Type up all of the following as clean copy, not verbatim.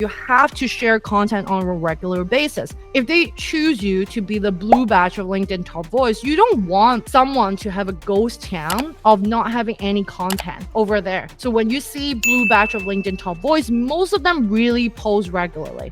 You have to share content on a regular basis. If they choose you to be the blue badge of LinkedIn top voice, you don't want someone to have a ghost town of not having any content over there. So when you see blue badge of LinkedIn top voice, most of them really post regularly.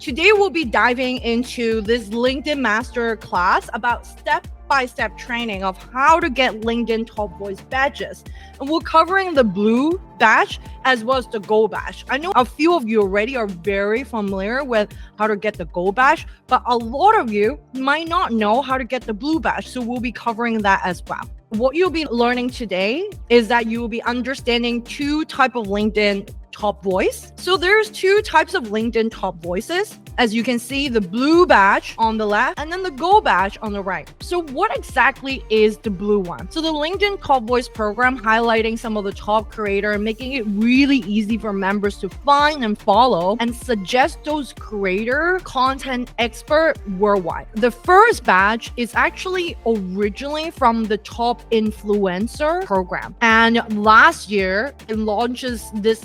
Today, we'll be diving into this LinkedIn Master class about step-by-step training of how to get LinkedIn top voice badges. And we're covering the blue badge as well as the gold badge. I know a few of you already are very familiar with how to get the gold badge, but a lot of you might not know how to get the blue badge. So we'll be covering that as well. What you'll be learning today is that you will be understanding two types of LinkedIn top voice. So there's two types of LinkedIn top voices. As you can see, the blue badge on the left and then the gold badge on the right. So what exactly is the blue one? So the LinkedIn Top Voice program highlighting some of the top creators and making it really easy for members to find and follow and suggest those creator content expert worldwide. The first badge is actually originally from the Top Influencer program. And last year, it launches this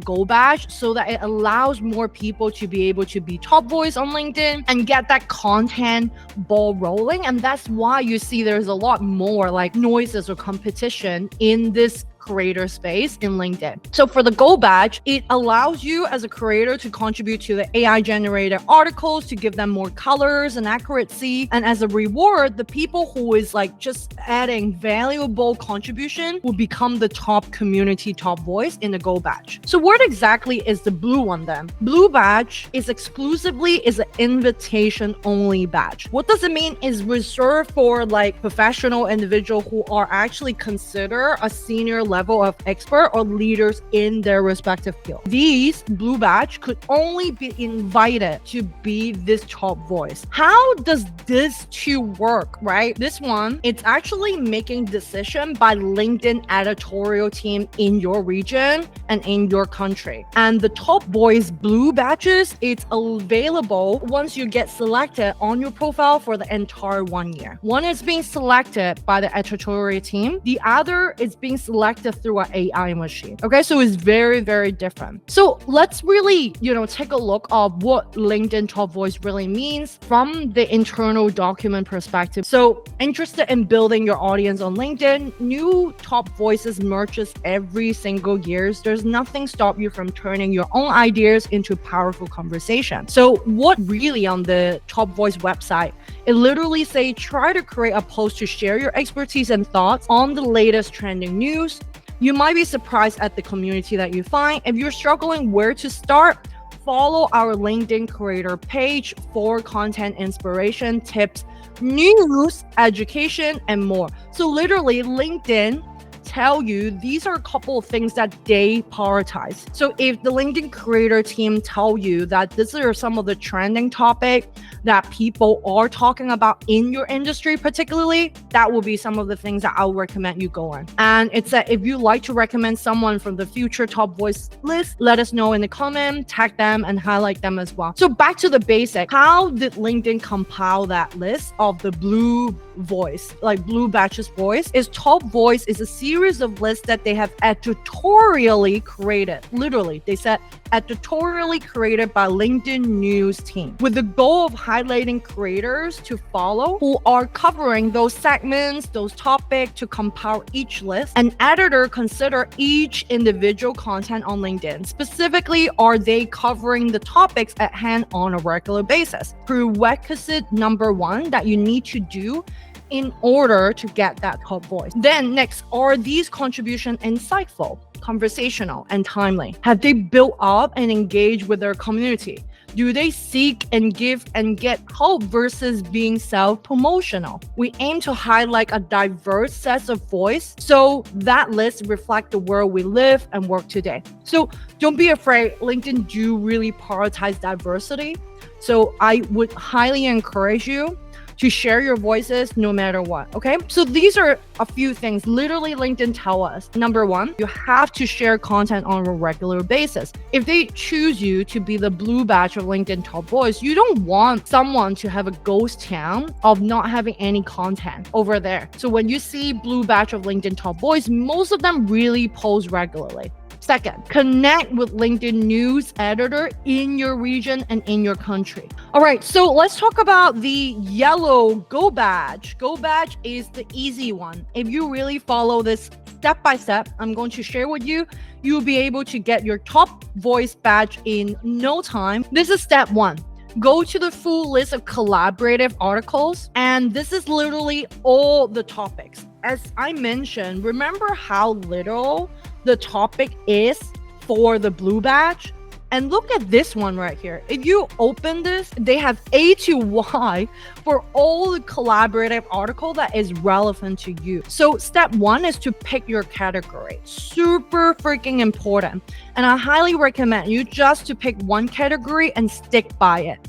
gold badge so that it allows more people to be able to be top voice on LinkedIn and get that content ball rolling. And that's why you see there's a lot more noises or competition in this creator space in LinkedIn. So for the gold badge, it allows you as a creator to contribute to the AI generated articles to give them more colors and accuracy. And as a reward, the people who is just adding valuable contribution will become the top community top voice in the gold badge. So what exactly is the blue one then? Blue badge is an invitation only badge. What does it mean? Is reserved for professional individuals who are actually considered a senior level of expert or leaders in their respective field. These blue badge could only be invited to be this top voice. How does this two work, right? This one, it's actually making decision by LinkedIn editorial team in your region and in your country. And the top voice blue badges, it's available once you get selected on your profile for the entire 1 year. One is being selected by the editorial team. The other is being selected through an AI machine. Okay, so it's very, very different. So let's really, take a look of what LinkedIn Top Voice really means from the internal document perspective. So interested in building your audience on LinkedIn, new top voices merges every single year. There's nothing stop you from turning your own ideas into powerful conversation. So what really on the Top Voice website, it literally say try to create a post to share your expertise and thoughts on the latest trending news. You might be surprised at the community that you find. If you're struggling where to start, follow our LinkedIn creator page for content inspiration, tips, news, education, and more. So literally LinkedIn tell you these are a couple of things that they prioritize. So if the LinkedIn creator team tell you that these are some of the trending topic that people are talking about in your industry particularly, that will be some of the things that I'll recommend you go on. And it's that if you like to recommend someone from the future top voice list, let us know in the comment, tag them and highlight them as well. So back to the basic, how did LinkedIn compile that list of the blue voice, blue badges voice? Is top voice is a series of lists that they have editorially created. Literally, they said editorially created by LinkedIn news team with the goal of highlighting creators to follow who are covering those segments, those topics to compile each list. An editor consider each individual content on LinkedIn. Specifically, are they covering the topics at hand on a regular basis? Prerequisite number one that you need to do in order to get that top voice. Then next, are these contributions insightful, conversational, and timely? Have they built up and engaged with their community? Do they seek and give and get help versus being self-promotional? We aim to highlight a diverse set of voice so that list reflects the world we live and work today. So don't be afraid, LinkedIn do really prioritize diversity. So I would highly encourage you to share your voices no matter what. Okay, so these are a few things literally LinkedIn tell us. Number one, you have to share content on a regular basis. If they choose you to be the blue badge of LinkedIn top voice, you don't want someone to have a ghost town of not having any content over there. So when you see blue badge of LinkedIn top voice, most of them really post regularly. Second, connect with LinkedIn news editor in your region and in your country. All right, so let's talk about the yellow Go badge. Go badge is the easy one. If you really follow this step by step, I'm going to share with you, you'll be able to get your top voice badge in no time. This is step one. Go to the full list of collaborative articles, and this is literally all the topics. As I mentioned, remember how little the topic is for the blue badge? And look at this one right here. If you open this, they have A to Y for all the collaborative article that is relevant to you. So step one is to pick your category. Super freaking important. And I highly recommend you just to pick one category and stick by it.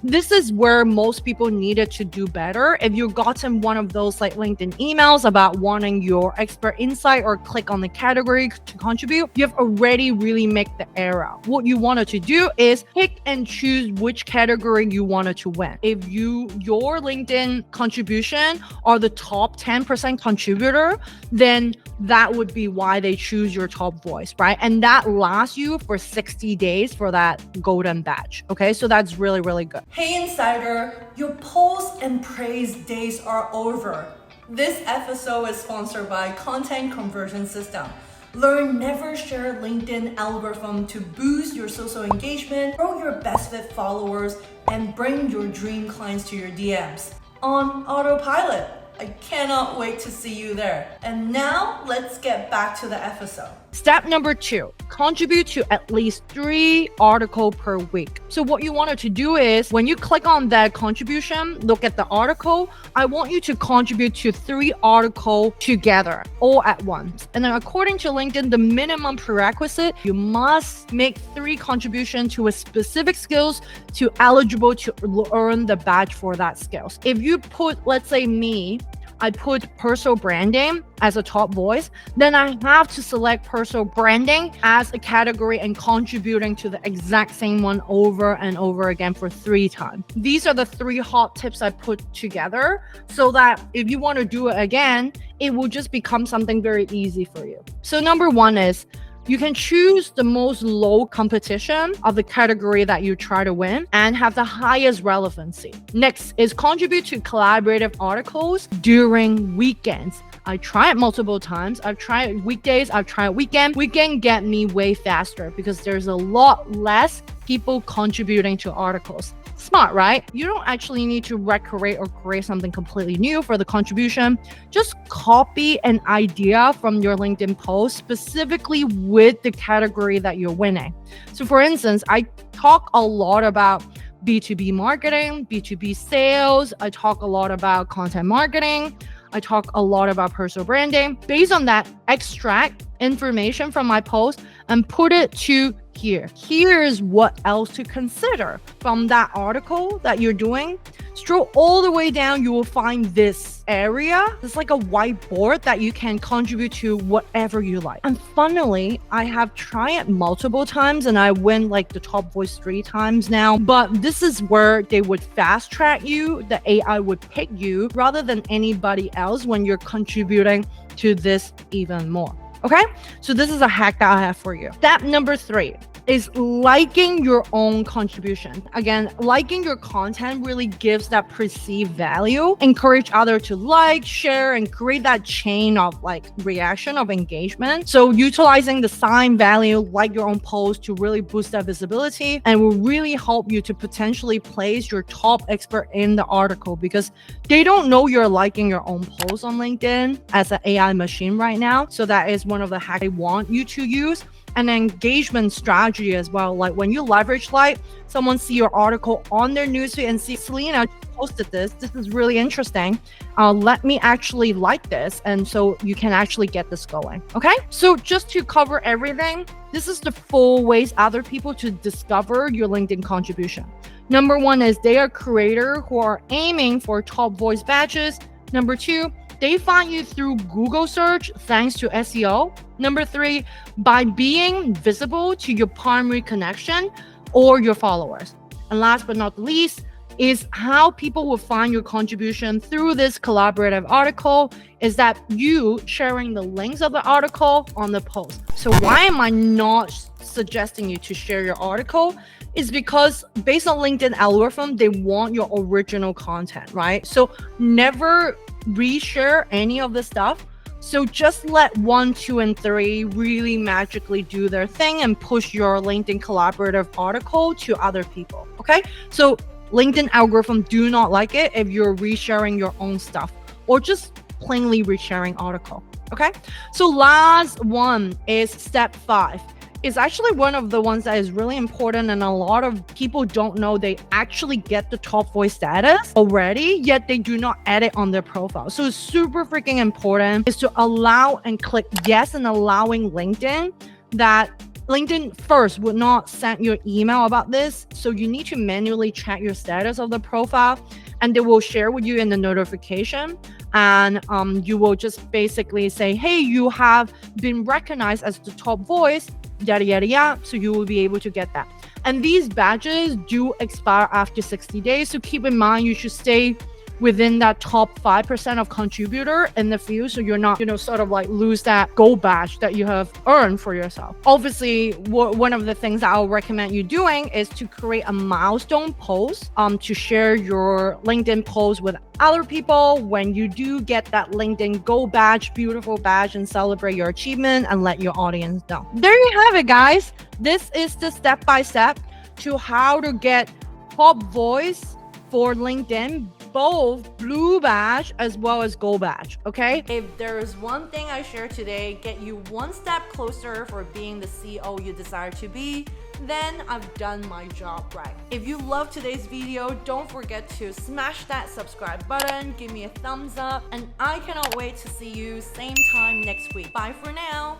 This is where most people needed to do better. If you've gotten one of those like LinkedIn emails about wanting your expert insight or click on the category to contribute, you've already really made the error. What you wanted to do is pick and choose which category you wanted to win. If your LinkedIn contribution are the top 10% contributor, then that would be why they choose your top voice, right? And that lasts you for 60 days for that golden badge. Okay, so that's really, really good. Hey Insider, your post and praise days are over. This episode is sponsored by Content Conversion System. Learn never share LinkedIn algorithm to boost your social engagement, grow your best fit followers, and bring your dream clients to your DMs on autopilot. I cannot wait to see you there. And now let's get back to the episode. Step number 2, contribute to at least 3 articles per week. So what you wanted to do is when you click on that contribution, look at the article, I want you to contribute to 3 articles together all at once. And then according to LinkedIn, the minimum prerequisite, you must make 3 contributions to a specific skills to eligible to earn the badge for that skills. If you put, let's say me, I put personal branding as a top voice, then I have to select personal branding as a category and contributing to the exact same one over and over again for 3 times. These are the 3 hot tips I put together so that if you want to do it again, it will just become something very easy for you. So number 1 is you can choose the most low competition of the category that you try to win and have the highest relevancy. Next is contribute to collaborative articles during weekends. I try it multiple times. I've tried weekdays, I've tried weekend. Weekend get me way faster because there's a lot less people contributing to articles. Smart, right? You don't actually need to recreate or create something completely new for the contribution. Just copy an idea from your LinkedIn post specifically with the category that you're winning. So for instance, I talk a lot about B2B marketing, B2B sales. I talk a lot about content marketing. I talk a lot about personal branding. Based on that, extract information from my post and put it to here. Here's what else to consider from that article that you're doing. Scroll all the way down, you will find this area. It's like a whiteboard that you can contribute to whatever you like. And funnily, I have tried it multiple times and I win like the top voice 3 times now. But this is where they would fast track you. The AI would pick you rather than anybody else when you're contributing to this even more. Okay, so this is a hack that I have for you. Step number 3 is liking your own contribution. Again, liking your content really gives that perceived value. Encourage others to like, share, and create that chain of like reaction of engagement. So utilizing the sign value, like your own post to really boost that visibility and will really help you to potentially place your top expert in the article because they don't know you're liking your own post on LinkedIn as an AI machine right now. So that is one of the hacks I want you to use. an engagement strategy as well. Like when you leverage like someone see your article on their newsfeed and see Salina posted this is really interesting. Let me actually like this, and so you can actually get this going. Okay, so just to cover everything, this is the 4 ways other people to discover your LinkedIn contribution. Number 1 is they are creators who are aiming for top voice badges. Number 2, they find you through Google search thanks to SEO. Number 3, by being visible to your primary connection or your followers. And last but not least is how people will find your contribution through this collaborative article is that you sharing the links of the article on the post. So why am I not suggesting you to share your article? Is because based on LinkedIn algorithm, they want your original content, right? So never reshare any of the stuff. So just let 1, 2, and 3 really magically do their thing and push your LinkedIn collaborative article to other people, okay? So LinkedIn algorithm do not like it if you're resharing your own stuff or just plainly resharing article, okay? So last one is step 5. It's actually one of the ones that is really important, and a lot of people don't know they actually get the top voice status already, yet they do not add it on their profile. So it's super freaking important is to allow and click yes and allowing LinkedIn that LinkedIn first would not send you an email about this. So you need to manually check your status of the profile, and they will share with you in the notification. And you will just basically say, hey, you have been recognized as the top voice, yada, yada, yada. So you will be able to get that. And these badges do expire after 60 days. So keep in mind, you should stay within that top 5% of contributor in the field, so you're not, sort of like lose that gold badge that you have earned for yourself. Obviously, one of the things that I'll recommend you doing is to create a milestone post to share your LinkedIn post with other people when you do get that LinkedIn gold badge, beautiful badge, and celebrate your achievement and let your audience know. There you have it, guys. This is the step-by-step to how to get top voice for LinkedIn, both blue badge as well as gold badge, okay? If there is one thing I share today, get you one step closer for being the CEO you desire to be, then I've done my job right. If you love today's video, don't forget to smash that subscribe button, give me a thumbs up, and I cannot wait to see you same time next week. Bye for now.